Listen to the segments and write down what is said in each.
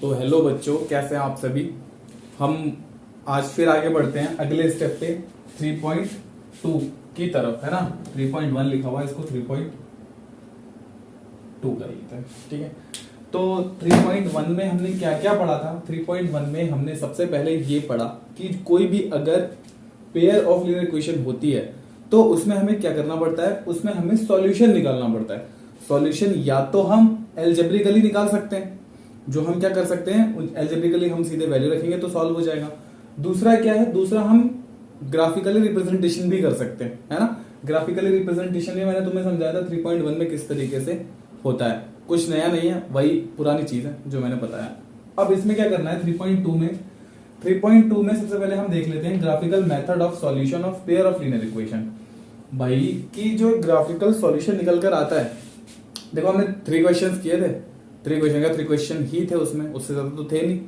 तो हेलो बच्चों, कैसे हैं आप सभी। हम आज फिर आगे बढ़ते हैं अगले स्टेप पे 3.2 की तरफ, है ना। 3.1 लिखा हुआ है, इसको 3.2 कर लेते हैं, ठीक है। तो 3.1 में हमने क्या क्या पढ़ा था। 3.1 में हमने सबसे पहले ये पढ़ा कि कोई भी अगर पेयर ऑफ लीनियर इक्वेशन होती है तो उसमें हमें क्या करना पड़ता है, उसमें हमें सॉल्यूशन निकालना पड़ता है। सॉल्यूशन या तो हम एल्जेब्रिकली निकाल सकते हैं, जो हम क्या कर सकते हैं, एल्जेब्रिकली हम सीधे वैल्यू रखेंगे तो सॉल्व हो जाएगा। दूसरा क्या है, दूसरा हम ग्राफिकली रिप्रेजेंटेशन भी कर सकते हैं, है ना। ग्राफिकली रिप्रेजेंटेशन में मैंने तुम्हें समझाया था 3.1 में किस तरीके से होता है, कुछ नया नहीं है, वही पुरानी चीज है जो मैंने बताया। अब इसमें क्या करना है 3.2 में। 3.2 में सबसे पहले हम देख लेते हैं graphical method of solution of pair of linear equation. भाई की जो ग्राफिकल सॉल्यूशन निकल कर आता है, देखो हमने 3 क्वेश्चंस किए थे, 3 क्वेश्चन ही थे उसमें, उससे ज्यादा तो थे नहीं।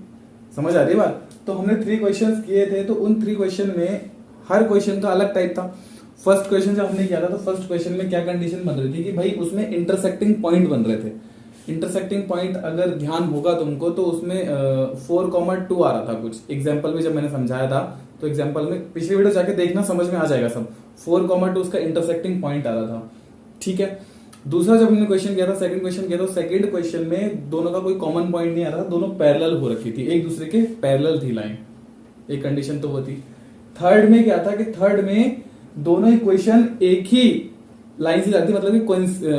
समझ आ रही है बात। तो हमने 3 क्वेश्चंस किए थे, तो उन 3 क्वेश्चन में हर क्वेश्चन का अलग टाइप था। फर्स्ट क्वेश्चन जब हमने किया था तो फर्स्ट क्वेश्चन में क्या कंडीशन बन रही थी कि भाई उसमें इंटरसेक्टिंग पॉइंट बन रहे थे। इंटरसेक्टिंग पॉइंट अगर ध्यान होगा तुमको तो उसमें 4,2 आ रहा था कुछ एग्जाम्पल में, जब मैंने समझाया था तो एग्जाम्पल में पिछली वीडियो जाके देखना, समझ में आ जाएगा सब। 4,2 उसका इंटरसेक्टिंग पॉइंट आ रहा था, ठीक है। दूसरा जब हमने क्वेश्चन किया था, सेकंड क्वेश्चन किया था, सेकंड क्वेश्चन में दोनों का कोई कॉमन पॉइंट नहीं आ रहा था, दोनों पैरेलल हो रखी थी, एक दूसरे के पैरेलल थी लाइन, एक कंडीशन तो वो थी। थर्ड में क्या था कि थर्ड में दोनों इक्वेशन एक ही लाइन से जाती, मतलब कि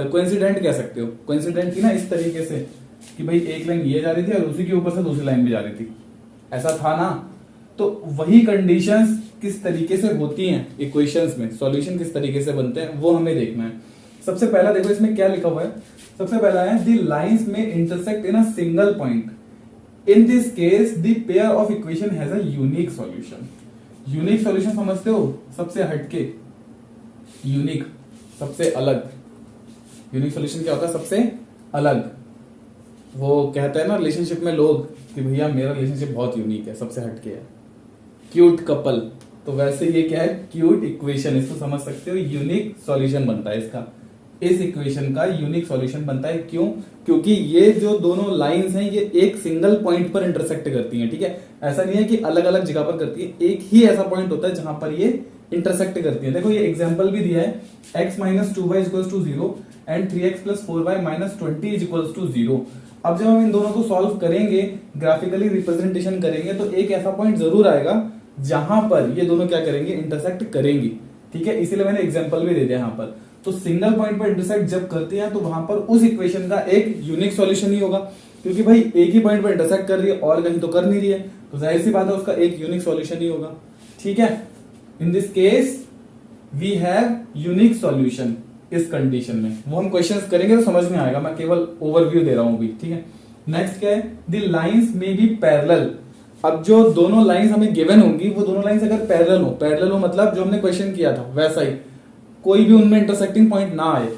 कोइंसिडेंट कह सकते हो। कोइंसिडेंट थी ना इस तरीके से कि भाई एक लाइन ये जा रही थी और उसी के ऊपर से दूसरी लाइन भी जा रही थी, ऐसा था ना। तो वही कंडीशंस किस तरीके से होती हैं इक्वेशंस में, सॉल्यूशन किस तरीके से बनते हैं वो हमें देखना है। सबसे पहला देखो इसमें क्या लिखा हुआ है। सबसे पहला है द लाइंस में intersect in a single point, in this case the pair of equation has a unique solution. Unique solution समझते हो, सबसे हटके, यूनिक सबसे अलग। यूनिक सॉल्यूशन क्या होता है, सबसे अलग। वो कहते हैं ना रिलेशनशिप में लोग कि भैया मेरा रिलेशनशिप बहुत यूनिक है, सबसे हटके है। क्यूट कपल, तो वैसे ये क्या है, क्यूट इक्वेशन, इसको समझ सकते हो, यूनिक सॉल्यूशन बनता है इसका। इस इक्वेशन का यूनिक सॉल्यूशन बनता है, क्यों? क्योंकि ये जो दोनों लाइंस हैं ये एक सिंगल पॉइंट पर इंटरसेक्ट करती हैं, ठीक है। ऐसा नहीं है कि अलग अलग जगह पर करती है, एक ही ऐसा पॉइंट होता है जहां पर ये इंटरसेक्ट करती है। देखो ये एग्जांपल भी दिया है, x - 2y = 0 and 3x + 4y - 20 = 0। अब जब हम इन दोनों को सॉल्व करेंगे, ग्राफिकली रिप्रेजेंटेशन करेंगे, तो एक ऐसा पॉइंट जरूर आएगा जहां पर ये दोनों क्या करेंगे, इंटरसेक्ट करेंगी, ठीक है। इसीलिए मैंने एग्जांपल भी दे दिया यहाँ पर। तो सिंगल पॉइंट पर इंटरसेक्ट जब करते हैं तो वहां पर उस इक्वेशन का एक यूनिक सॉल्यूशन ही होगा, क्योंकि भाई एक ही पॉइंट पर इंटरसेक्ट कर रही है और कहीं तो कर नहीं रही है, तो जाहिर सी बात है उसका एक यूनिक सॉल्यूशन ही होगा, ठीक है। In this case we have unique solution. इस कंडीशन में वो हम क्वेश्चंस करेंगे तो समझ में आएगा, मैं केवल ओवरव्यू दे रहा हूं अभी, ठीक है। नेक्स्ट क्या है, the lines may B parallel. अब जो दोनों लाइंस हमें गिवन होंगी, वो दोनों लाइंस अगर पैरेलल हो मतलब जो हमने क्वेश्चन किया था वैसा ही, कोई भी उनमें इंटरसेक्टिंग पॉइंट ना आए,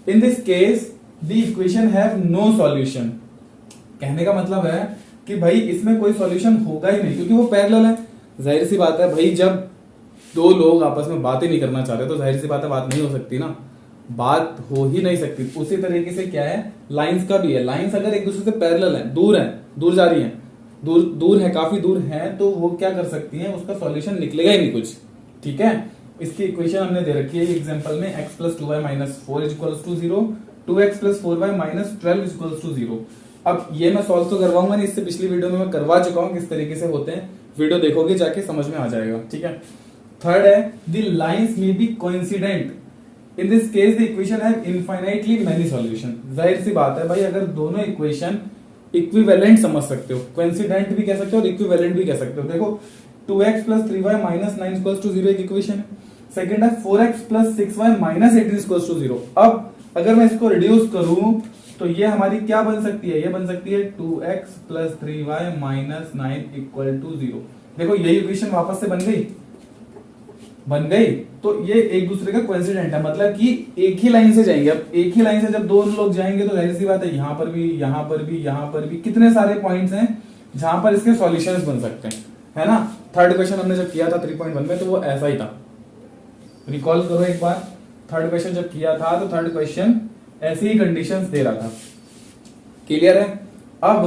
in this case the equation have no solution. कहने का मतलब है कि भाई इसमें कोई सॉल्यूशन होगा ही नहीं, क्योंकि वो पैरेलल है। जाहिर सी बात है भाई, जब दो लोग आपस में बात ही नहीं करना चाहते तो जाहिर सी बात है बात नहीं हो सकती ना, बात हो ही नहीं सकती। उसी तरीके से क्या है, लाइंस का भी है। लाइंस अगर एक दूसरे से पैरेलल है, दूर जा रही है, दूर है, काफी दूर है, तो वो क्या कर सकती हैं, उसका सॉल्यूशन निकलेगा ही नहीं कुछ, ठीक है। इसकी इक्वेशन हमने दे रखी है एग्जांपल में, x + 2y - 4 = 0, 2x + 4y - 12 = 0। अब ये मैं सॉल्व तो करवाऊंगा नहीं, इससे पिछली वीडियो में मैं करवा चुका हूं किस तरीके से होते हैं, वीडियो देखोगे जाके समझ में आ जाएगा, ठीक है। थर्ड है the lines may be coincident, in this case the equation have infinitely many solution. जाहिर सी बात है भाई, अगर दोनों इक्वेशन इक्विवेलेंट समझ सकते हो, कोइंसिडेंट भी कह सकते हो और इक्विवेलेंट भी कह सकते हो। देखो 2x + 3y - 9 = 0 एक इक्वेशन है, सेकंड है 4x + 6y - 18 = 0। अब अगर मैं इसको रिड्यूस करूं तो ये हमारी क्या बन सकती है, ये बन सकती है 2x + 3y - 9 = 0। देखो यही इक्वेशन वापस से बन गई, तो ये एक दूसरे का कोइंसिडेंट है, मतलब कि एक ही लाइन से जाएंगे। अब एक ही लाइन से जब दो लोग जाएंगे तो जाहिर सी बात है यहां पर भी, यहां पर भी, यहां पर भी कितने सारे पॉइंट्स हैं जहां पर इसके सॉल्यूशंस बन सकते हैं, है ना। थर्ड क्वेश्चन हमने जब किया था 3.1 में तो वो ऐसा ही था, रिकॉल करो एक बार। थर्ड क्वेश्चन जब किया था तो थर्ड क्वेश्चन ऐसी ही कंडीशंस दे रहा था, क्लियर है। अब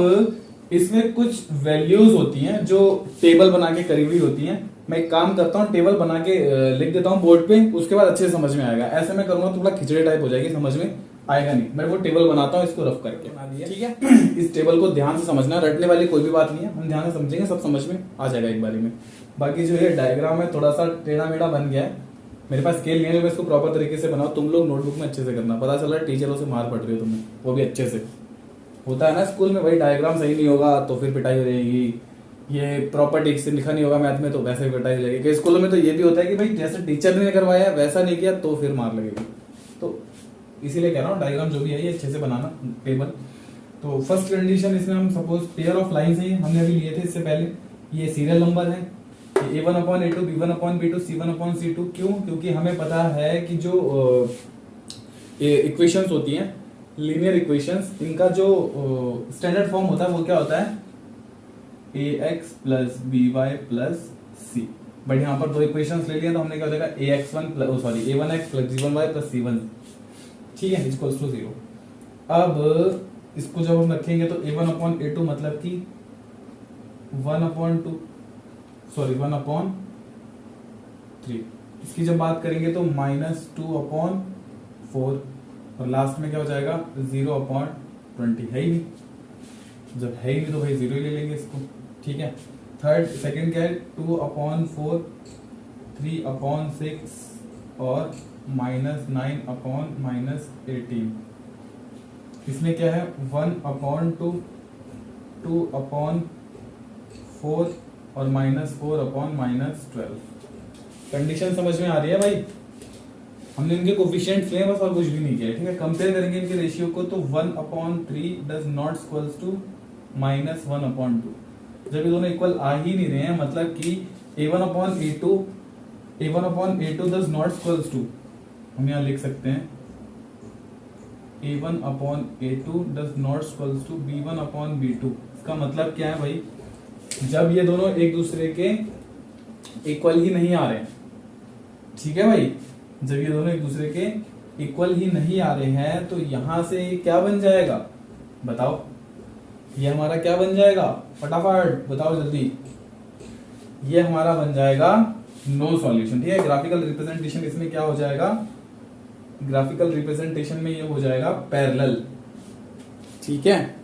इसमें कुछ वैल्यूज होती हैं जो टेबल बना के करी हुई होती हैं। मैं एक काम करता हूँ, टेबल बना के लिख देता हूँ बोर्ड पे, उसके बाद अच्छे से समझ में आएगा। ऐसे मैं करूंगा तो थोड़ा खिचड़ी टाइप हो जाएगी, समझ में आएगा नहीं। मैं वो टेबल बनाता हूँ, इसको रफ करके बना दिया, ठीक है। इस टेबल को ध्यान से समझना, रटने वाली कोई भी बात नहीं है, हम ध्यान से समझेंगे, सब समझ में आ जाएगा एक बारी में। बाकी जो ये डायग्राम है थोड़ा सा टेढ़ा मेढ़ा बन गया है, मेरे पास स्केल नहीं है, मैं इसको प्रॉपर तरीके से बनाओ। तुम लोग नोटबुक में अच्छे से करना, पता चला टीचरों से मार पड़ रही हो तुम्हें, वो भी अच्छे से। होता है ना स्कूल में, भाई डायग्राम सही नहीं होगा तो फिर पिटाई हो जाएगी, ये प्रॉपर ठीक से लिखा नहीं होगा मैथ में तो वैसे ही पिटाई हो जाएगी। कई स्कूलों में तो ये भी होता है कि भाई जैसे टीचर ने करवाया वैसा नहीं किया तो फिर मार लगेगी। तो इसीलिए कह रहा हूँ डायग्राम जो भी है ये अच्छे से बनाना टेबल। तो फर्स्ट कंडीशन इसमें हम सपोज पेयर ऑफ लाइंस है, हमने अभी लिए थे इससे पहले, ये सीरियल नंबर है, A1/A2, B1/B2, C1/C2। क्यों? क्योंकि हमें पता है कि जो इक्वेशंस होती हैं, लीनियर इक्वेशंस, इनका जो स्टैंडर्ड फॉर्म होता है वो क्या होता है, ax plus by plus c। But यहाँ पर दो इक्वेशंस ले लिया तो हमने क्या हो जाएगा a1x plus b1y plus c1, ठीक है, इक्वल्स टू 0। अब इसको जब हम रखेंगे तो A1/A2 मतलब कि 1/3। इसकी जब बात करेंगे तो -2/4, और लास्ट में क्या हो जाएगा 0/20। है ही नहीं, जब है ही नहीं तो भाई 0 ही ले लेंगे इसको, ठीक है। सेकंड क्या है 2/4, 3/6 और -9/-18। इसमें क्या है 1/2, 2/4 और -4/-12। कंडीशन समझ में आ रही है भाई? हमने इनके कोफिशिएंट्स लिए बस और कुछ भी नहीं किया, ठीक है। कंपेयर करेंगे इनके रेशियो को तो 1/3 डज नॉट इक्वल्स टू -1/2। जब ये दोनों इक्वल आ ही नहीं रहे हैं, मतलब कि A1/A2 does not equals to, हम यहाँ लिख सकते हैं A1/A2 does not equals to B1/B2। इसका मतलब क्या है भाई, जब ये दोनों एक दूसरे के इक्वल ही नहीं आ रहे, ठीक है भाई, जब ये दोनों एक दूसरे के इक्वल ही नहीं आ रहे हैं तो यहां से क्या बन जाएगा बताओ, ये हमारा क्या बन जाएगा, फटाफट बताओ जल्दी। ये हमारा बन जाएगा नो सॉल्यूशन, ठीक है। ग्राफिकल रिप्रेजेंटेशन इसमें क्या हो जाएगा, ग्राफिकल रिप्रेजेंटेशन में ये हो जाएगा पैरेलल, ठीक है।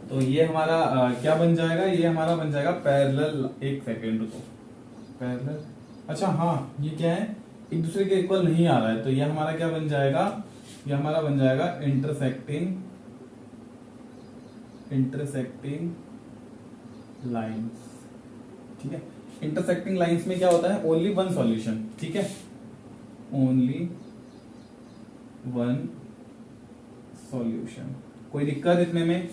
तो ये हमारा क्या बन जाएगा, ये हमारा बन जाएगा पैरेलल। एक सेकेंड तो पैरेलल, अच्छा हाँ, ये क्या है, एक दूसरे के इक्वल नहीं आ रहा है, तो ये हमारा क्या बन जाएगा, ये हमारा बन जाएगा इंटरसेक्टिंग लाइंस, ठीक है। इंटरसेक्टिंग लाइंस में क्या होता है, ओनली वन सॉल्यूशन, ठीक है, ओनली वन सॉल्यूशन। कोई दिक्कत इतने में,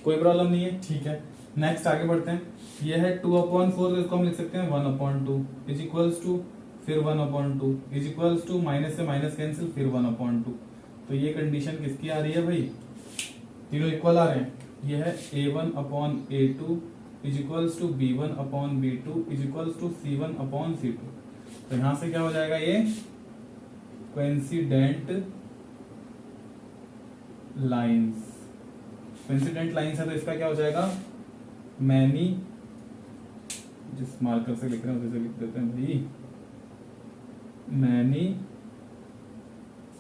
कोई प्रॉब्लम नहीं है, ठीक है। नेक्स्ट आगे बढ़ते हैं, ये है 2/4, तो इसको हम लिख सकते हैं 1/2 इज इक्वल्स टू, फिर 1/2 इज इक्वल्स टू, माइनस से माइनस कैंसिल, फिर 1/2। तो ये कंडीशन किसकी आ रही है भाई, तीनों इक्वल आ रहे हैं। ये है A1/A2 is equals to B1/B2 is equals to C1/C2। तो यहां से क्या हो जाएगा, ये कोइंसिडेंट लाइंस, कोइंसिडेंट लाइंस है तो इसका क्या हो जाएगा, मैनी, जिस मार्कर से लिख रहे हैं उसे लिख देते हैं भाई, मैनी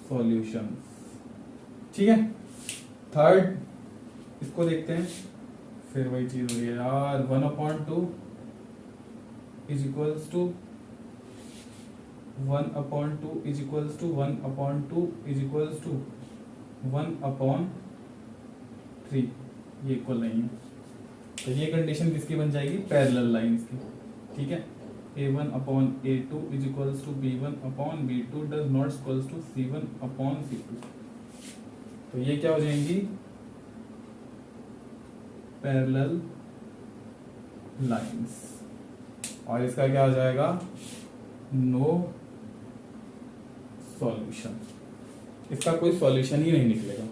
सॉल्यूशंस, ठीक है। थर्ड इसको देखते हैं, फिर वही चीज हो रही है यार, 1/2 is equals to 1/2 is equals to 1/2 is equals to 1/3, ये इक्वल नहीं है। तो ये कंडीशन किसकी बन जाएगी, पैरेलल लाइंस की, ठीक है। A1/A2 is equals to B1/B2 does not equals to C1/C2। तो ये क्या हो जाएंगी, पैरेलल लाइंस, और इसका क्या हो जाएगा, नो सॉल्यूशन, इसका कोई सॉल्यूशन ही नहीं निकलेगा।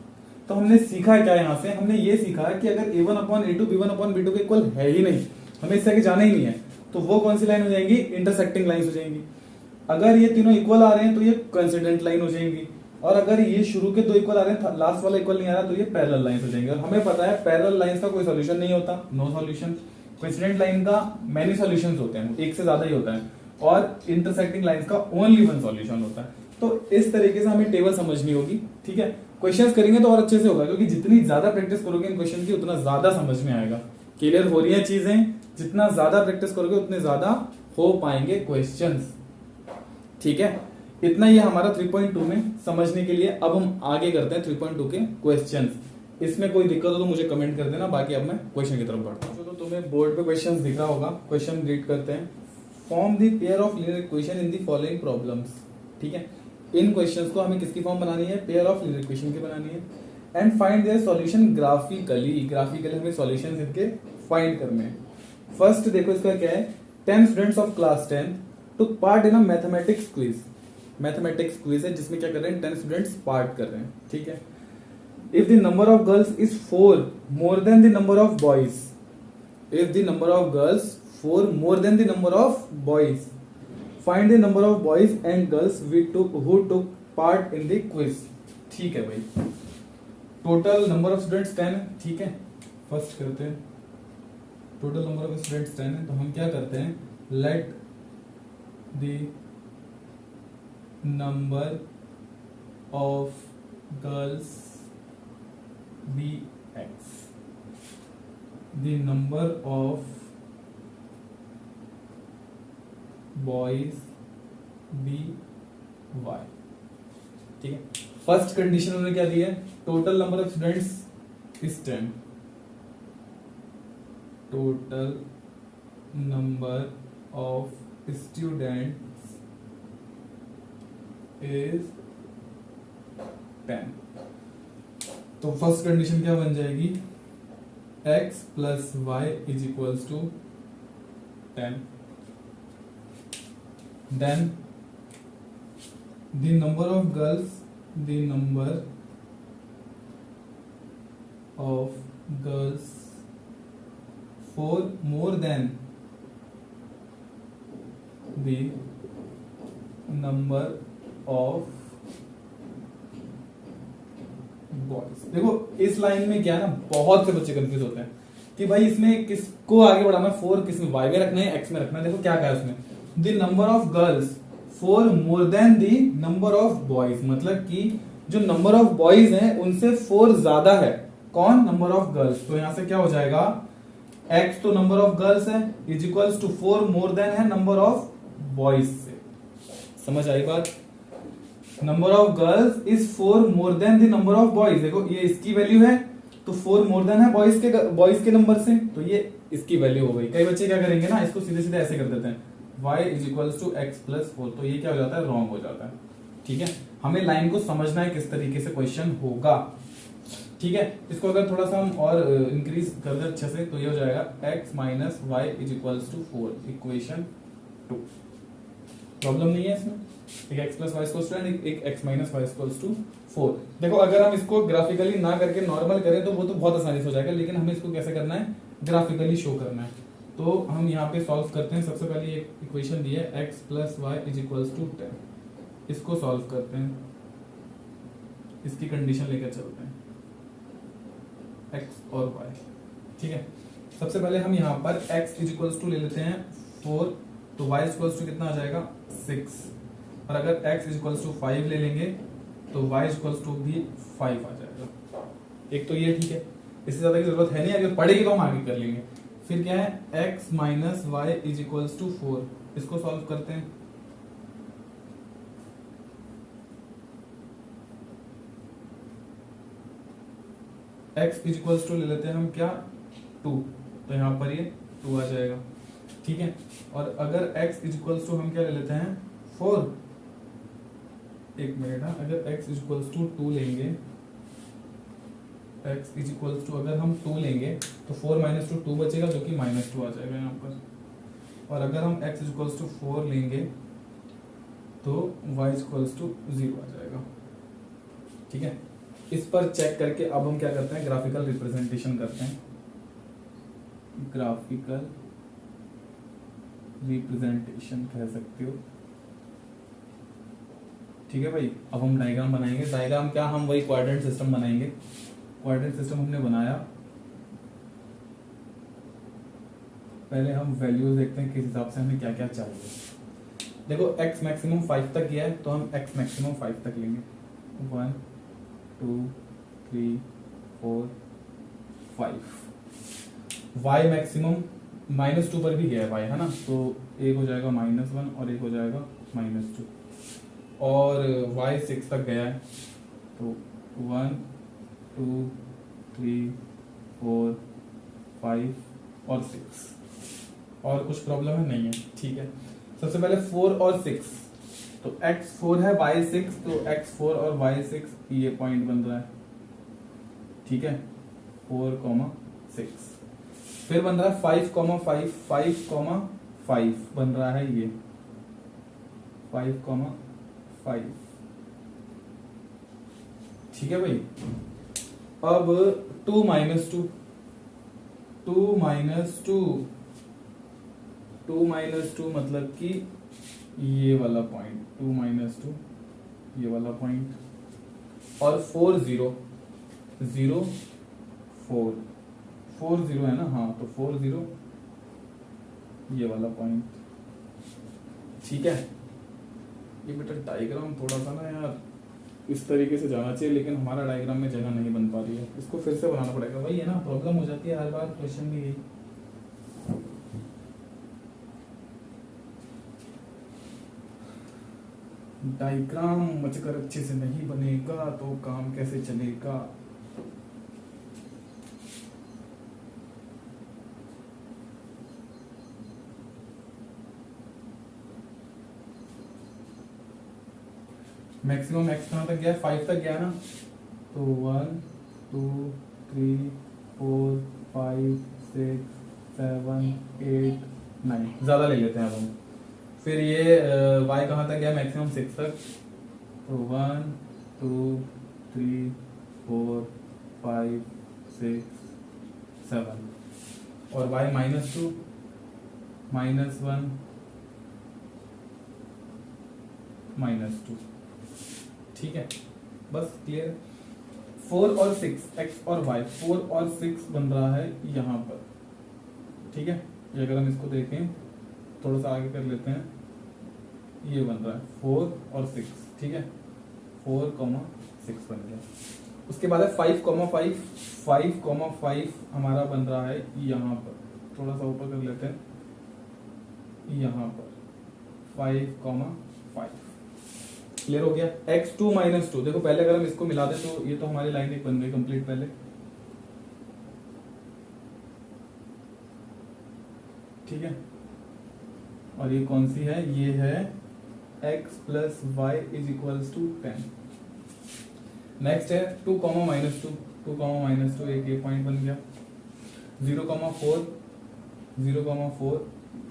तो हमने सीखा क्या यहाँ से, हमने ये सीखा कि अगर A1/A2 B1/B2 के इक्वल है ही नहीं, हमें इससे आगे जाना ही नहीं है, तो वो कौन सी लाइन हो जाएंगी, इंटरसेक्टिंग लाइंस हो जाएंगी। अगर ये तीनों इक्वल आ रहे हैं तो ये कोइंसिडेंट लाइन हो जाएंगी। और अगर ये शुरू के दो इक्वल आ रहे हैं, लास्ट वाला इक्वल नहीं आ रहा, तो ये पैरेलल लाइंस हो जाएंगे। और हमें पता है पैरेलल लाइंस का कोई सॉल्यूशन नहीं होता, नो सॉल्यूशन। कोइंसिडेंट लाइन का मेनी सॉल्यूशंस होते हैं, एक से ज्यादा ही होता है, और इंटरसेक्टिंग लाइंस का ओनली वन सॉल्यूशन होता है। तो इस तरीके से हमें टेबल समझनी होगी, ठीक है। क्वेश्चंस करेंगे तो और अच्छे से होगा, क्योंकि जितनी ज्यादा प्रैक्टिस करोगे इन क्वेश्चन की उतना ज्यादा समझ में आएगा। क्लियर हो रही है चीजें? जितना ज्यादा प्रैक्टिस करोगे उतने ज्यादा हो पाएंगे क्वेश्चंस, ठीक है। इतना ही हमारा 3.2 में समझने के लिए। अब हम आगे करते हैं 3.2 के क्वेश्चंस। इसमें कोई दिक्कत हो तो मुझे कमेंट कर देना, बाकी अब मैं क्वेश्चन की तरफ बढ़ता हूँ। चलो तुम्हें बोर्ड पे क्वेश्चंस दिख रहा होगा, क्वेश्चन रीड करते हैं। Form the pair of linear equation in the following problems, ठीक है। इन क्वेश्चंस को हमें किसकी फॉर्म बनानी है? पेयर ऑफ लीनियर इक्वेशन की बनानी है। And find their solution graphically, graphically हमें सॉल्यूशंस इनके फाइंड करने हैं। फर्स्ट देखो इसका क्या है, 10 students of class 10 took part in a mathematics quiz. Mathematics quiz है जिसमें क्या कर रहे हैं, 10 स्टूडेंट्स पार्ट कर रहे हैं, ठीक है। If the number of girls is 4 more than the number of boys, if the number of girls 4 more than the number of boys, find the number of boys and girls who took part in the quiz. ठीक है भाई, total number of students 10 है, ठीक है। First करते हैं, total number of students 10 है, तो हम क्या करते हैं, let the number of girls be x, the number of boys be y, ठीक है। फर्स्ट कंडीशन उन्होंने क्या दी है, total number of students is 10, total number of students is 10। तो फर्स्ट कंडीशन क्या बन जाएगी, x plus y is equals to 10। Then the number of girls, the number of girls 4 more than the number of boys. देखो इस line में क्या है ना, बहुत से बच्चे कंफ्यूज होते हैं कि भाई इसमें किसको आगे बढ़ाना, 4 किसमें, वाई में रखना है, एक्स में रखना है। देखो क्या कहा है उसमें, the number of girls 4 more than the number of boys, मतलब कि जो नंबर ऑफ बॉयज हैं उनसे 4 ज्यादा है कौन, नंबर ऑफ गर्ल्स। तो यहां से क्या हो जाएगा, x तो नंबर ऑफ गर्ल्स है is equals to 4 more than है नंबर ऑफ बॉयज से। समझ आई बात, number of girls is 4 more than the number of boys. देखो ये इसकी वैल्यू है, तो 4 मोर देन है बॉयज के नंबर से, तो ये इसकी वैल्यू हो गई। कई बच्चे क्या करेंगे ना, इसको सीधे सीधे ऐसे कर देते हैं, y is equals to x plus 4, तो ये क्या हो जाता है, रॉन्ग हो जाता है, ठीक है। हमें लाइन को समझना है किस तरीके से क्वेश्चन होगा, ठीक है। इसको अगर थोड़ा सा हम और इंक्रीज कर दे अच्छे से, तो ये हो जाएगा x minus y is equals to 4, equation 2। Problem नहीं है इसमें, एक x plus y equals to and एक x minus y equals to 4। देखो अगर हम इसको ग्राफिकली ना करके नॉर्मल करें तो वो तो बहुत आसानी से हो जाएगा, लेकिन हमें इसको कैसे करना है, ग्राफिकली शो करना है। तो हम यहाँ पे सॉल्व करते हैं। सबसे पहले एक इक्वेशन दी है x plus y is equals to 10, इसको सॉल्व करते हैं, इसकी कंडीशन लेकर चलते हैं x और y, ठीक है। सबसे पहले हम यहाँ पर x इज इक्वल्स टू ले लेते हैं 4, तो y इज इक्वल्स टू कितना आ जाएगा 6, और अगर x इज इक्वल्स टू 5 ले लेंगे तो y इज इक्वल्स टू भी 5 आ जाएगा। एक तो ये ठीक है, इससे ज्यादा की जरूरत है नहीं, अगर पढ़ेगी तो हम आगे कर लेंगे। फिर क्या है, x minus y is equals to 4, इसको सॉल्व करते हैं। x इज इक्वल्स टू ले लेते हैं हम क्या 2, तो यहाँ पर ये 2 आ जाएगा, ठीक है। और अगर x इज इक्वल्स टू हम क्या ले लेते हैं 4, एक मिनट, अगर x इज इक्वल्स टू 2 लेंगे, x इज इक्वल्स टू अगर हम 2 लेंगे तो 4 माइनस टू 2 बचेगा, जो कि माइनस 2 आ जाएगा यहाँ पर। और अगर हम x इज इक्वल्स टू 4 लेंगे तो y इज इक्वल्स टू 0 आ जाएगा, ठीक है। इस पर चेक करके अब हम क्या करते हैं, ग्राफिकल रिप्रेजेंटेशन करते हैं। ग्राफिकल रिप्रेजेंटेशन कह सकते हो, ठीक है भाई। अब हम डायग्राम बनाएंगे। डायग्राम क्या, हम वही क्वाड्रेंट सिस्टम बनाएंगे। क्वाड्रेंट सिस्टम हमने बनाया, पहले हम वैल्यूज देखते हैं किस हिसाब से हमें क्या क्या चाहिए। देखो x मैक्सिमम 5 तक गया है तो हम x मैक्सिमम 5 तक लेंगे। 1 2 3 4 5। y मैक्सिमम -2 पर भी गया है y, है ना, तो एक हो जाएगा -1 और एक हो जाएगा -2। और y 6 तक गया है तो 1 2 3 4 5 और 6। और कुछ प्रॉब्लम है, नहीं है, ठीक है। सबसे पहले 4 और 6, तो x 4 है y 6, तो x 4 और y 6 ये पॉइंट बन रहा है, ठीक है, 4,6। फिर बन रहा है 5,5, 5,5 बन रहा है ये 5,5, ठीक है भाई। अब 2 -2, 2 -2 मतलब कि ये वाला पॉइंट, 2 -2 ये वाला पॉइंट। और 4 0 0 4 4 0 है ना, हाँ, तो 4 0 ये वाला पॉइंट, ठीक है। ये बेटा डायग्राम थोड़ा सा ना यार इस तरीके से जाना चाहिए, लेकिन हमारा डायग्राम में जगह नहीं बन पा रही है, इसको फिर से बनाना पड़ेगा। वही है ना, प्रॉब्लम हो जाती है हर बार क्वेश्चन में यही। डायग्राम मचकर अच्छे से नहीं बनेगा तो काम कैसे चलेगा। मैक्सिमम x कहाँ तक गया, 5 तक गया ना, तो 1 2 3 4 5 6 7 8 9, ज्यादा ले लेते हैं अब हम। फिर ये y कहाँ तक गया, मैक्सिमम 6 तक, तो 1 2 3 4 5 6 7। और y -2 -1 -2, ठीक है, बस क्लियर। 4 और 6, x और y, 4 और 6 बन रहा है यहाँ पर, ठीक है। ये अगर हम इसको देखें थोड़ा सा आगे कर लेते हैं, ये बन रहा है 4 और 6, ठीक है, 4,6 बन गया। उसके बाद है 5,5, 5,5 हमारा बन रहा है यहाँ पर, थोड़ा सा ऊपर कर लेते हैं, यहाँ पर 5,5 क्लियर हो गया। x2 -2, देखो पहले अगर हम इसको मिला दे तो ये तो हमारी लाइन एक बन गई कंप्लीट पहले, ठीक है। और ये कौन सी है, ये है x + y = 10। नेक्स्ट है 2, -2, 2, -2 एक ये पॉइंट बन गया। 0,4, 0,4,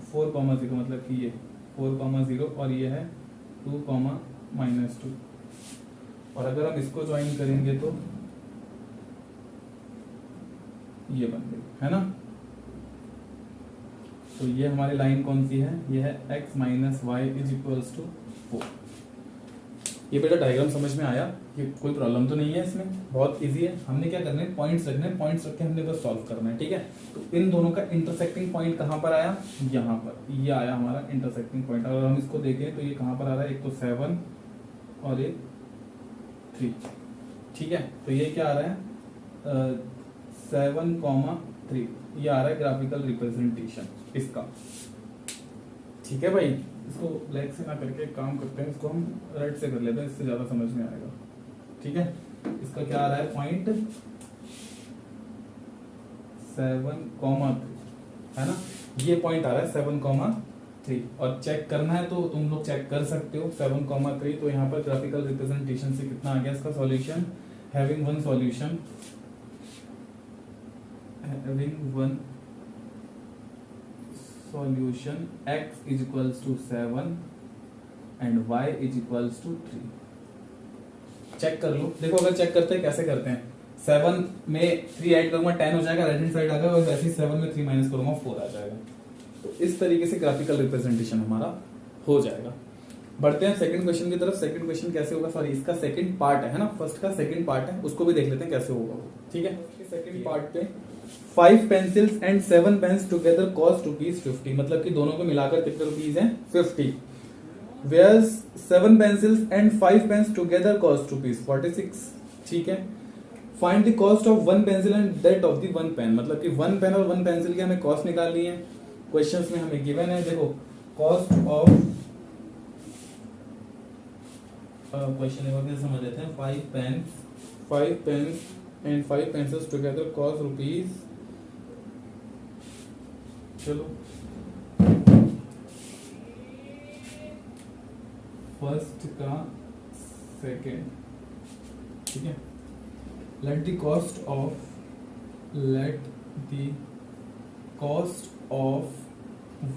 4,0 मतलब कि ये 4,0 और ये है 2, -2। और अगर हम इसको ज्वाइन करेंगे तो ये बन गई, है ना। तो ये हमारी लाइन कौन सी है, ये है x - y = 4। ये बेटा डायग्राम समझ में आया, ये कोई प्रॉब्लम तो नहीं है इसमें, बहुत इजी है। हमने क्या करना है, पॉइंट्स रखने हैं, पॉइंट्स रख के हमने बस सॉल्व करना है, ठीक है। तो इन दोनों का इंटरसेक्टिंग पॉइंट कहाँ पर आया, यहाँ पर, ये आया हमारा इंटरसेक्टिंग पॉइंट। अगर हम इसको देखें तो ये कहाँ पर आ रहा है, एक तो 7 और एक 3, ठीक है। तो ये क्या आ रहा है, 7,3, ये आ रहा है ग्राफिकल रिप्रेजेंटेशन इसका, ठीक है भाई। इसको ब्लैक से ना करके एक काम करते हैं, इसको हम रेड से कर लेते हैं, इससे ज्यादा समझ में आएगा, ठीक है। इसका क्या आ रहा है पॉइंट, 7,3, है ना, ये पॉइंट आ रहा है 7,3। और चेक करना है तो तुम लोग चेक कर सकते हो 7,3। तो यहाँ पर ग्राफिकल रिप्रेजेंटेशन से कितना आ गया इसका solution, having one solution, x = 7 and y = 3। Check कर लो, देखो अगर चेक करते हैं कैसे करते हैं, 7 में 3 ऐड करूंगा 10 हो जाएगा, राइट हैंड साइड आ गया, और वैसे ही 7 में 3 माइनस करूंगा 4 आ जाएगा। तो इस तरीके से ग्राफिकल रिप्रेजेंटेशन हमारा हो जाएगा। बढ़ते हैं सेकंड क्वेश्चन की तरफ। सेकंड क्वेश्चन कैसे होगा, सॉरी इसका सेकंड पार्ट है ना, फर्स्ट का सेकंड पार्ट है, उसको भी देख लेते हैं कैसे होगा। ठीक है, सेकंड पार्ट पे 5 pencils and 7 pens together cost ₹50, मतलब कि दोनों को मिलाकर कितने रुपीज हैं 50। Where 7 pencils and 5 pens together cost ₹46। ठीक है, find the cost of 1 pencil and that of the 1 pen, मतलब कि 1 पेन और 1 पेंसिल की हमें कॉस्ट निकालनी है। क्वेश्चंस में हमें गिवन है, देखो कॉस्ट ऑफ क्वेश्चन एक बार समझ लेते हैं। 5 pens and 5 pencils together cost rupees, चलो फर्स्ट का सेकेंड। ठीक है, let the cost of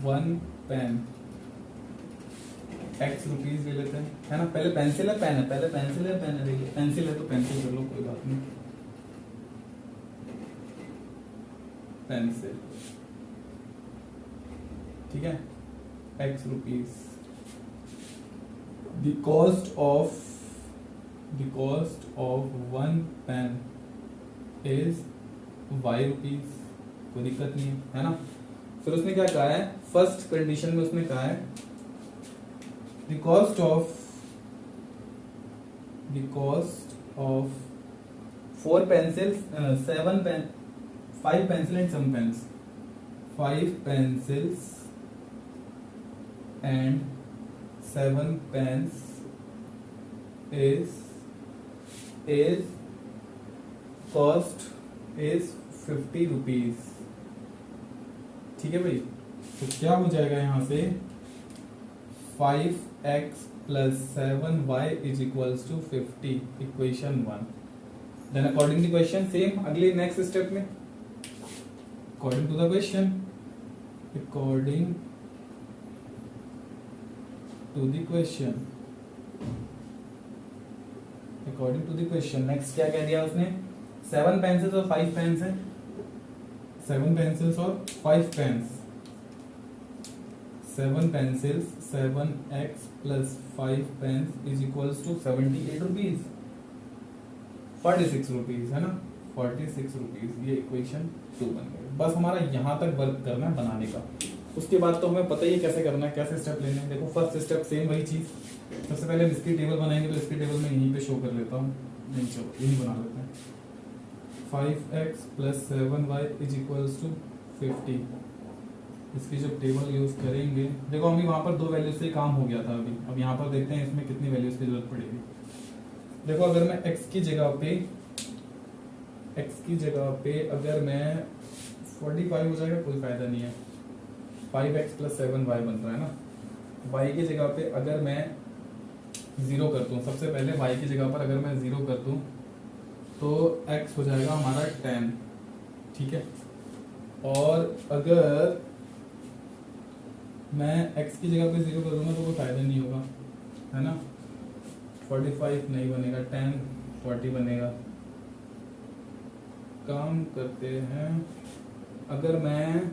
1 pen x rupees ले लेते हैं, है ना। पहले पेंसिल है पेन है, पहले पेंसिल है पेन है, देखिए पेंसिल है तो पेंसिल कर लो, कोई बात नहीं, पेंसिल। ठीक है, x rupees. the cost of 1 pen is y rupees, कोई दिक्कत नहीं है ना। फिर उसने क्या कहा है, फर्स्ट कंडीशन में उसने कहा है the cost of 4 pencils, 7 pen, 5 pencil and some pens, 5 pencils and 7 pens is cost is 50 rupees. ठीक है भाई, तो क्या हो जाएगा यहां से 5x plus 7y is equals to 50, equation 1। Then according to question same अगले नेक्स्ट स्टेप में, according to the question, according to the question, according to the question next क्या कह दिया उसने, 7 पेंसिल्स और 5 पेन्स है, 7 पेंसिल्स और 5 pens, 7 pencils 7x plus 5 pens is equals to 78 rupees, 46 rupees, है ना, 46 रुपीज। ये इक्वेशन 2 बन गई। बस हमारा यहाँ तक वर्क करना है बनाने का, उसके बाद तो हमें पता ही है कैसे करना है, कैसे स्टेप लेने हैं। देखो फर्स्ट स्टेप सेम वही चीज, सबसे पहले इसकी टेबल बनाएंगे, तो इसकी टेबल में यहीं पे शो कर लेता हूँ, नहीं चलो यही बना लेते हैं। 5x plus 7y is equals to 50, इसकी जब टेबल यूज करेंगे, देखो अभी वहां पर 2 वैल्यूज से काम हो गया था अभी, अब यहाँ पर देखते हैं इसमें कितनी वैल्यूज की जरूरत पड़ेगी। देखो अगर मैं x की जगह पे अगर मैं 45 हो जाएगा, कोई फायदा नहीं है, 5x प्लस 7y बन रहा है ना, y की जगह पे अगर मैं 0 कर दूं, सबसे पहले y की जगह पर अगर मैं 0 कर दूं तो x हो जाएगा हमारा 10। ठीक है, और अगर मैं x की जगह पे 0 कर दूंगा तो कोई फायदा नहीं होगा, है ना, 45 नहीं बनेगा, 10 40 बनेगा। काम करते हैं, अगर मैं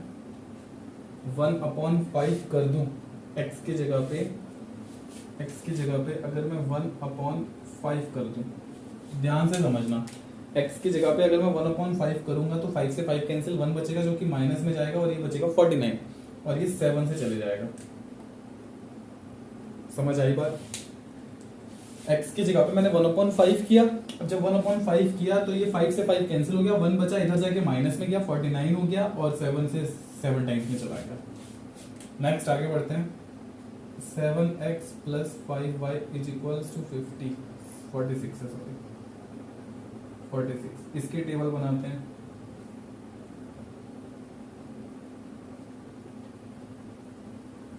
1/5 कर दूं x की जगह पे, अगर मैं 1/5 कर दूं, ध्यान से समझना, x की जगह पे अगर मैं 1/5 करूंगा तो 5 से 5 कैंसिल, 1 बचेगा जो कि माइनस में जाएगा, और ये बचेगा 49, और ये 7 से चले जाएगा। समझ आई बात। x की जगह पे मैंने 1/5 किया, अब जब 1/5 किया तो ये 5 से 5 कैंसिल हो गया, 1 बचा, इधर जाके माइनस में गया, 49 हो गया, और 7 से 7 टाइम्स में चला गया। नेक्स्ट आगे बढ़ते हैं, 7x plus 5y is equals to 50, 46 है, सॉरी 46, इसकी टेबल बनाते हैं।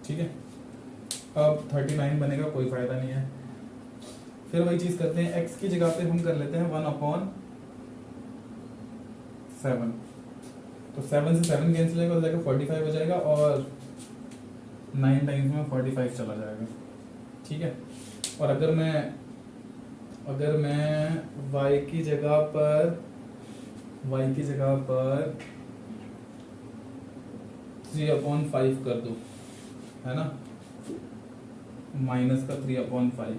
ठीक है, अब 39 बनेगा, कोई फायदा नहीं है। फिर वही चीज करते हैं, x की जगह पे हम कर लेते हैं 1/7, तो 7 से 7 कैंसिल हो जाएगा, 45 हो जाएगा, और 9 टाइम्स में 45 चला जाएगा। ठीक है, और अगर मैं y की जगह पर 3/5 कर दूं, है ना, माइनस का 3/5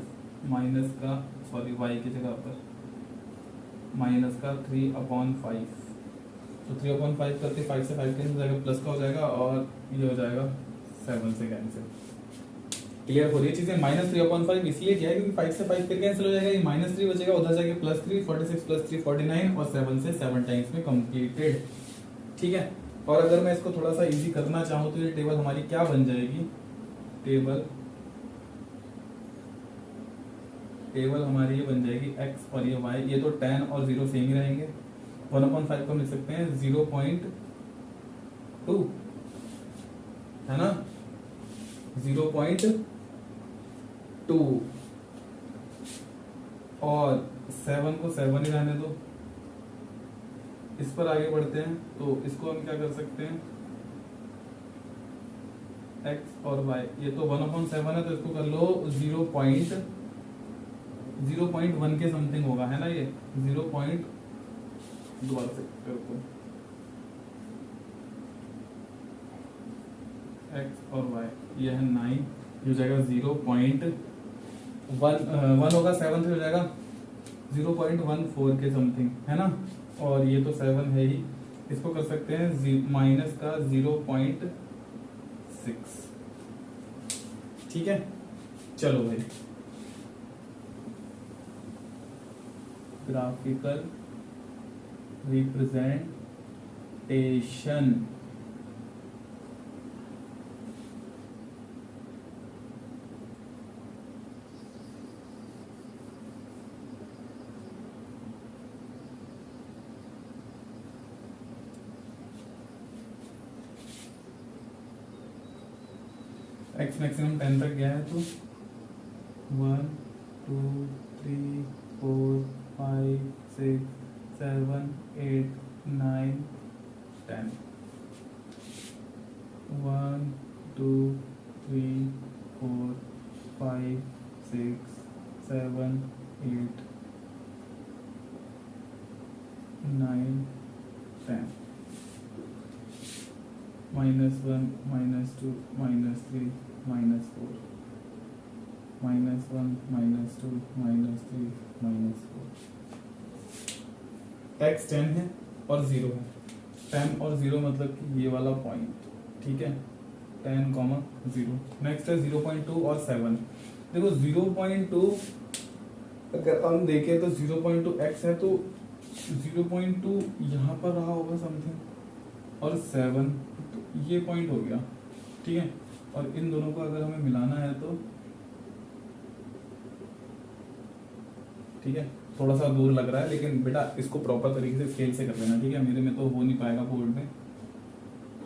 माइनस का सॉरी वाई की जगह पर माइनस का 3/5 तो 3/5 करके 5 से 5 कैंसिल हो जाएगा, प्लस का हो जाएगा और ये हो जाएगा 7 से कैंसिल। क्लियर हो रही है चीजें। -3/5 इसलिए किया है क्योंकि 5 से 5 फिर कैंसिल हो जाएगा, ये -3 बचेगा, उधर जाएगा +3, 46 + 3 49 और 7 से 7 टाइम्स में कंप्लीटेड। ठीक है। और अगर मैं इसको थोड़ा सा इजी करना चाहूँ तो ये टेबल हमारी क्या बन जाएगी, टेबल हमारी ये बन जाएगी x और ये y, ये तो tan और 0 सेम ही रहेंगे। 1/5 को हम लिख सकते हैं 0.2 है ना, 0.2 और 7 को 7 ही रहने दो। इस पर आगे बढ़ते हैं तो इसको हम क्या कर सकते हैं, x और y, ये तो 1/7 है तो इसको कर लो 0.1 के समथिंग होगा, है ना, ये 0. दोबारा से करते हैं, x और y ये है 9, ये हो जाएगा 0.1 होगा, 7 से हो जाएगा 0.14 के समथिंग, है ना, और ये तो 7 है ही, इसको कर सकते हैं माइनस का 0.6। ठीक है, चलो भाई ग्राफिकल रिप्रेजेंटेशन x मैक्सिमम 10 तक गया है तो 1 2 3 4 5 6 7 8 9 10 1 2 3 4 5 6 7 8 9 10 -1 -2 -3 -4 -1 -2 -3 -4 x 10 है और 0 है, 10 और 0 मतलब कि ये वाला पॉइंट, ठीक है, 10, 0। नेक्स्ट है 0.2 और 7। देखो 0.2 अगर हम देखें तो 0.2 x है तो 0.2 यहाँ पर रहा होगा समथिंग और 7 तो ये पॉइंट हो गया, ठीक है, और इन दोनों को अगर हमें मिलाना है तो ठीक है, थोड़ा सा दूर लग रहा है लेकिन बेटा इसको प्रॉपर तरीके से स्केल से कर लेना, ठीक है, मेरे में तो हो नहीं पाएगा बोर्ड में,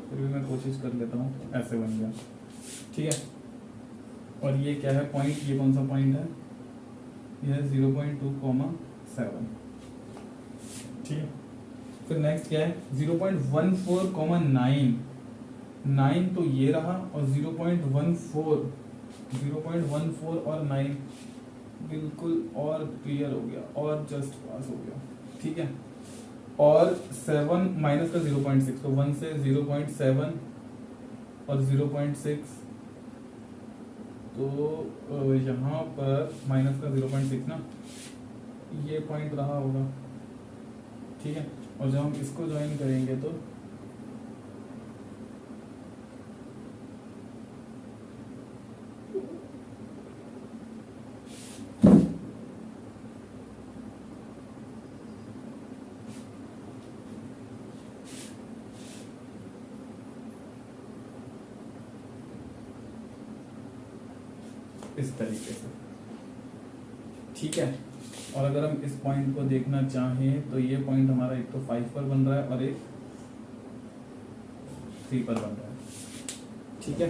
फिर भी मैं कोशिश कर लेता हूँ, ऐसे बन गया, ठीक है। और ये क्या है पॉइंट, ये कौन सा पॉइंट है, ये है 0.2,7, ठीक है। फिर नेक्स्ट क्या है 0.14,9, 9 तो ये रहा और 0.14 और 9 बिल्कुल और क्लियर हो गया और जस्ट पास हो गया, ठीक है। और 7 माइनस का 0.6 तो 1 से 0.7 और 0.6 तो यहाँ पर माइनस का 0.6 ना, ये पॉइंट रहा होगा, ठीक है। और जब हम इसको ज्वाइन करेंगे तो इस तरीके से, ठीक है। और अगर हम इस पॉइंट को देखना चाहें तो ये पॉइंट हमारा एक तो 5 पर बन रहा है और एक 3 पर बन रहा है, ठीक है।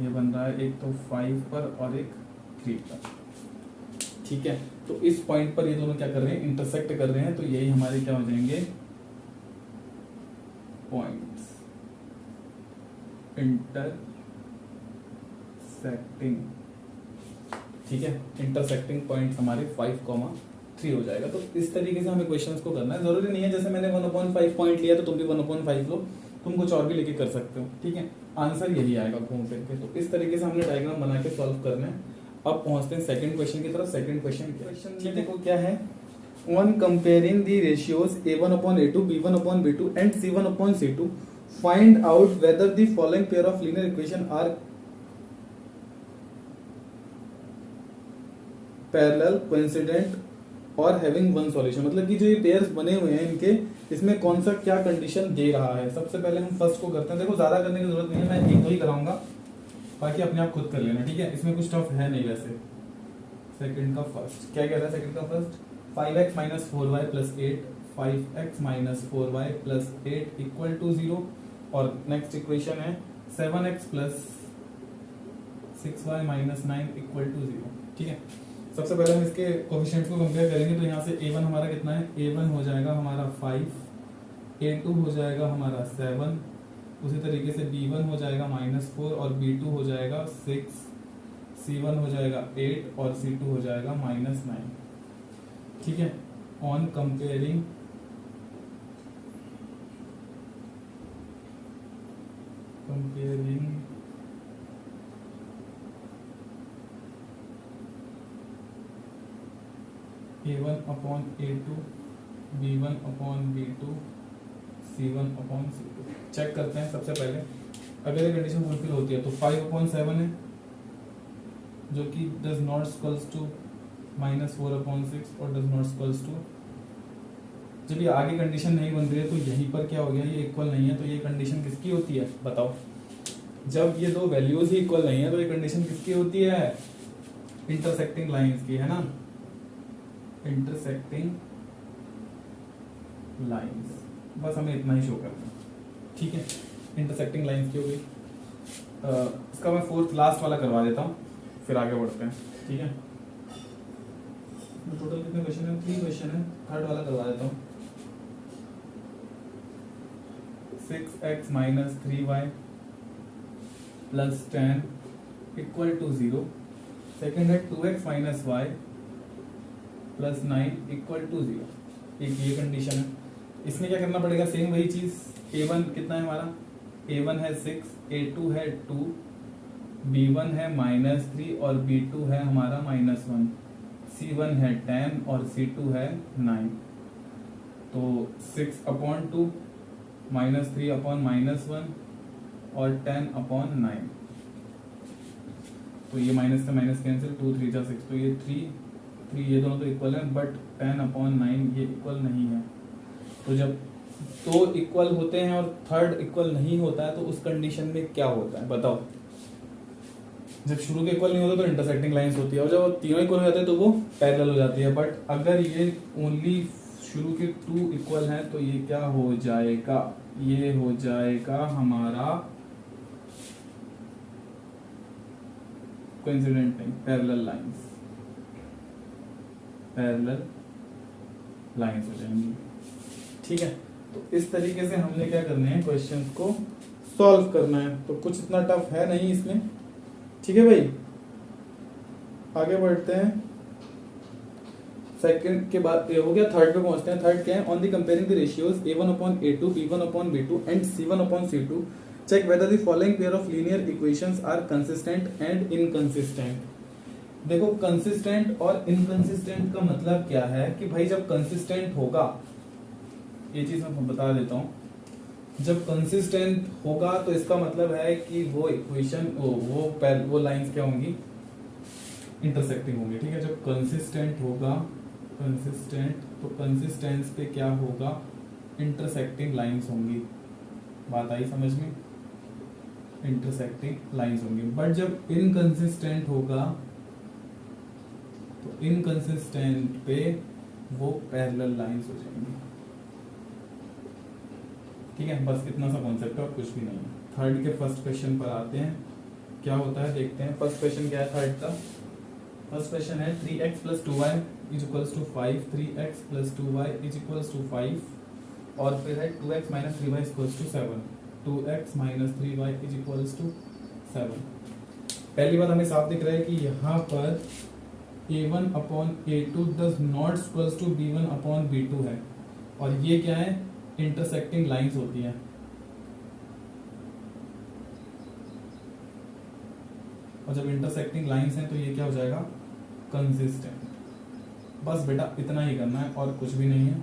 ये बन रहा है एक तो 5 पर और एक 3 पर, ठीक है। तो इस पॉइंट पर ये दोनों क्या कर रहे हैं, इंटरसेक्ट कर रहे हैं, तो यही हमारे क्या हो जाएंगे पॉइंट्स, इंटरसेक्टिंग, ठीक है। इंटरसेक्टिंग पॉइंट्स हमारे 5, 3 हो जाएगा। तो इस तरीके से हमें क्वेश्चंस को करना है, जरूरी नहीं है जैसे मैंने 1/5 पॉइंट लिया तो तुम भी 1/5 लो, तुम कुछ और भी लेके कर सकते हो, ठीक है। आंसर यही आएगा घूम फिर के। तो इस तरीके से हमने डायग्राम बना के सॉल्व करना है। अब पहुंचते हैं सेकंड क्वेश्चन की तरफ। सेकंड क्वेश्चन में देखो क्या है, on comparing the ratios a1/a2, b1/b2 and c1/c2, find out whether the following pair of linear equation are parallel, coincident और having one solution। मतलब कि जो ये पेयर्स बने हुए हैं इनके, इसमें कौन सा क्या कंडीशन दे रहा है। सबसे पहले हम फर्स्ट को करते हैं। देखो ज्यादा करने की जरूरत नहीं है, मैं एक दो ही कराऊंगा, बाकी अपने आप खुद कर लेना, ठीक है। इसमें कुछ टफ है नहीं वैसे। सेकंड का फर्स्ट क्या कह रहा है, सेकंड का first 5x minus 4y plus 8, 5x minus 4y plus 8 equal to 0। और नेक्स्ट इक्वेशन है 7x plus 6y minus 9 equal to 0, ठीक है। सबसे पहले हम इसके कोफिशिएंट्स को कंपेयर करेंगे। तो यहाँ से a1 हमारा कितना है, a1 हो जाएगा हमारा 5, a2 हो जाएगा हमारा 7, उसी तरीके से b1 हो जाएगा -4 और b2 हो जाएगा 6, c1 हो जाएगा 8 और c2 हो जाएगा -9, ठीक है। On comparing a1/a2, b1/b2, c1/c2। Check करते हैं सबसे पहले। अगर ये कंडीशन फुलफिल होती है तो 5/7 है, जो कि डज नॉट इक्वल्स टू -4/6 और डज नॉट इक्वल्स टू, जब ये आगे कंडीशन नहीं बन रही है तो यहीं पर क्या हो गया, ये इक्वल नहीं है। तो ये कंडीशन किसकी होती है बताओ, जब ये दो वैल्यूज ही इक्वल नहीं है तो ये कंडीशन किसकी होती है, इंटरसेक्टिंग लाइंस की, है ना, इंटरसेक्टिंग लाइंस। बस हमें इतना ही शो करना है, ठीक है। इंटरसेक्टिंग लाइंस की हो गई। इसका मैं फोर्थ लास्ट वाला करवा देता हूँ, फिर आगे बढ़ते हैं, ठीक है। टोटल कितने क्वेश्चन है, 3 क्वेश्चन है, थर्ड वाला करवा देता हूँ। 6x minus 3y plus 10 equal to 0। Second है 2x minus y plus 9 equal to 0। एक ये कंडीशन है। इसमें क्या करना पड़ेगा, सेम वही चीज। a1 कितना है हमारा, a1 है 6, a2 है 2, b1 है -3 और b2 है हमारा -1, c1 है 10 और c2 है 9। तो 6/2 -3/-1 और 10/9। तो ये माइनस से माइनस कैंसिल, 2 3 जा 6, तो ये 3 ये दोनों तो इक्वल है, बट 10/9 ये इक्वल नहीं है। तो जब दो इक्वल होते हैं और थर्ड इक्वल नहीं होता है तो उस कंडीशन में क्या होता है बताओ। जब शुरू के इक्वल नहीं होता तो इंटरसेक्टिंग लाइंस होती है, और जब तीनों इक्वल हो जाते हैं तो वो पैरेलल हो जाती है। बट अगर ये ओनली शुरू के 2 इक्वल हैं तो ये क्या हो जाएगा, ये हो जाएगा हमारा कोइंसिडेंट नहीं, पैरेलल लाइंस, पैरेलल लाइंस हो जाएंगी, ठीक है। तो इस तरीके से हमने क्या करना है, क्वेश्चंस को सॉल्व करना है। तो कुछ इतना टफ है नहीं इसमें, ठीक है भाई। आगे बढ़ते हैं। सेकंड के बाद ये हो गया, थर्ड पे पहुंचते हैं। थर्ड क्या है, on the comparing the ratios a1/a2, b1/b2 and c1/c2 check whether the following pair of linear equations are consistent and inconsistent. देखो कंसिस्टेंट और इनकंसिस्टेंट का मतलब क्या है कि भाई जब कंसिस्टेंट होगा, ये चीज मैं बता देता हूं, जब कंसिस्टेंट होगा तो इसका मतलब है कि वो इक्वेशन वो लाइंस क्या होंगी, इंटरसेक्टिंग होंगी, ठीक है। जब कंसिस्टेंट होगा, कंसिस्टेंट, तो कंसिस्टेंस पे क्या होगा, इंटरसेक्टिंग लाइंस होंगी। बात आई समझ में, इंटरसेक्टिंग लाइंस होंगी। बट जब इनकंसिस्टेंट होगा तो इनकंसिस्टेंट पे वो पैरेलल लाइंस हो जाएंगी, ठीक है। बस इतना सा कॉन्सेप्ट है, कुछ भी नहीं है। थर्ड के फर्स्ट क्वेश्चन पर आते हैं, क्या होता है देखते हैं। फर्स्ट क्वेश्चन क्या है थर्ड का, फर्स्ट क्वेश्चन है 3x plus 2y is equals to 5, 3x plus 2y is equals to 5, और फिर है 2x minus 3y is equals to 7, 2x minus 3y is equals to 7। पहली बात हमें साफ दिख रहा है कि यहाँ पर A1 upon A2 does not equals to B1 upon B2 है, और ये क्या है, इंटरसेक्टिंग लाइंस होती हैं। और जब इंटरसेक्टिंग लाइंस हैं तो ये क्या हो जाएगा, कंसिस्टेंट। बस बेटा इतना ही करना है और कुछ भी नहीं है,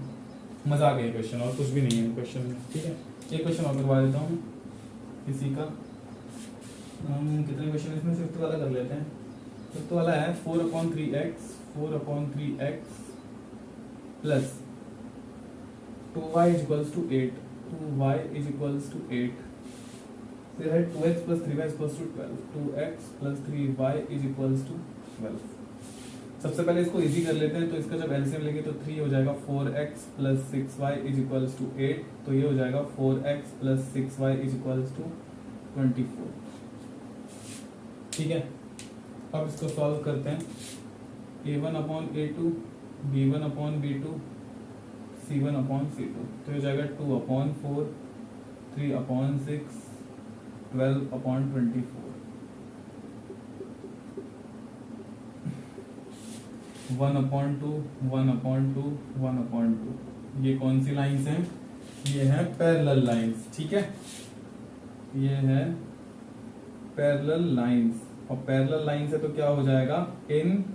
मजाक है क्वेश्चन, और कुछ भी नहीं है क्वेश्चन में, ठीक है। एक क्वेश्चन और करवा देता हूँ इसी का, हम कितने क्वेश्चन इसमें, फिफ्थ वाला कर लेते हैं। फिफ्थ वाला है 4/3x plus 2y is equals to 8, 2y is equals to 8, फिर है 2x plus 3y is equals to 12, 2x plus 3y is equals to 12। सबसे पहले इसको इजी कर लेते हैं, तो इसका जब एलसीएम लेंगे तो 3 हो जाएगा, 4x plus 6y is equals to 8, तो ये हो जाएगा 4x plus 6y is equals to 24, ठीक है। अब इसको सॉल्व करते हैं, A1 upon A2, B1 upon B2, C1 upon C2, तो हो जाएगा 2 upon 4, 3 upon 6, 12 upon 24, 1 upon 2, 1 upon 2, 1 upon 2। ये कौन सी लाइन्स हैं, ये है पैरेलल लाइन्स, ठीक है, ये है पैरेलल लाइन्स, और पैरेलल लाइन से तो क्या हो जाएगा, इनकंसिस्टेंट,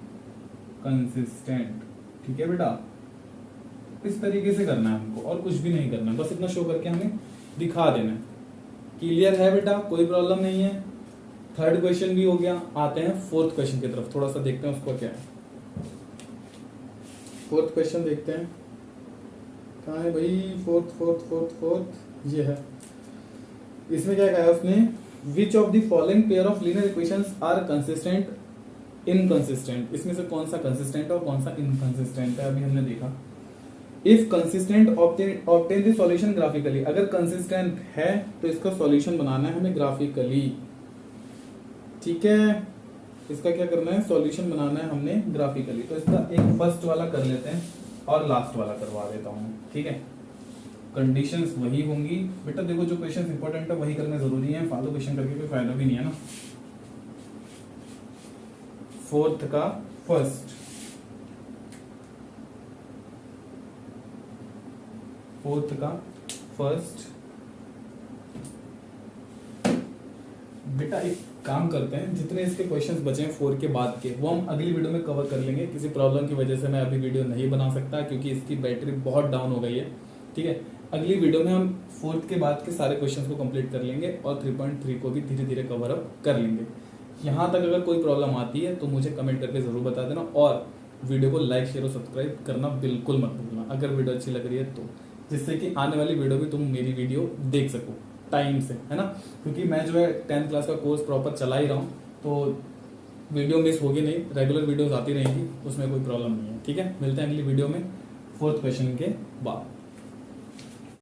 ठीक है बेटा। इस तरीके से करना है हमको, और कुछ भी नहीं करना, बस इतना शो करके हमें दिखा देना है। क्लियर है बेटा, कोई प्रॉब्लम नहीं है। थर्ड क्वेश्चन भी हो गया, आते हैं फोर्थ क्वेश्चन की तरफ, थोड़ा सा देखते हैं उसको क्या है। फोर्थ क्वेश्चन देखते हैं, कहाँ है भाई, फोर्थ ये है। इसमें क्या कहा है उसने, which of the following pair of linear equations are consistent inconsistent, इसमें से कौन सा कंसिस्टेंट है और कौन सा इनकंसिस्टेंट है, अभी हमने देखा। If consistent obtain the solution graphically, अगर कंसिस्टेंट है तो इसका सॉल्यूशन बनाना है हमें ग्राफिकली, ठीक है। इसका क्या करना है, सॉल्यूशन बनाना है हमने ग्राफिकली। तो इसका एक फर्स्ट वाला कर लेते हैं और लास्ट वाला करवा देता हूँ, ठीक है। कंडीशंस वही होंगी बेटा, देखो जो क्वेश्चन इंपॉर्टेंट है वही करने जरूरी है, फालतू क्वेश्चन करके कोई फायदा भी नहीं है ना। फोर्थ का फर्स्ट, बेटा एक काम करते हैं, जितने इसके क्वेश्चंस बचे हैं 4 के बाद के, वो हम अगली वीडियो में कवर कर लेंगे। किसी प्रॉब्लम की वजह से मैं अभी वीडियो नहीं बना सकता क्योंकि इसकी बैटरी बहुत डाउन हो गई है, ठीक है। अगली वीडियो में हम 4th के बाद के सारे क्वेश्चंस को कंप्लीट कर लेंगे और 3.3 को भी धीरे धीरे कवर अप कर लेंगे। यहाँ तक अगर कोई प्रॉब्लम आती है तो मुझे कमेंट करके जरूर बता देना, और वीडियो को लाइक शेयर और सब्सक्राइब करना बिल्कुल मत भूलना अगर वीडियो अच्छी लग रही है तो, जिससे कि आने वाली वीडियो भी तुम मेरी वीडियो देख सको टाइम से, है ना। क्योंकि मैं जो है 10th क्लास का कोर्स प्रॉपर चला ही रहा हूँ, तो वीडियो मिस होगी नहीं, रेगुलर वीडियोस आती रहेंगी, उसमें कोई प्रॉब्लम नहीं है, ठीक है। मिलते हैं अगली वीडियो में 4th क्वेश्चन के बाद।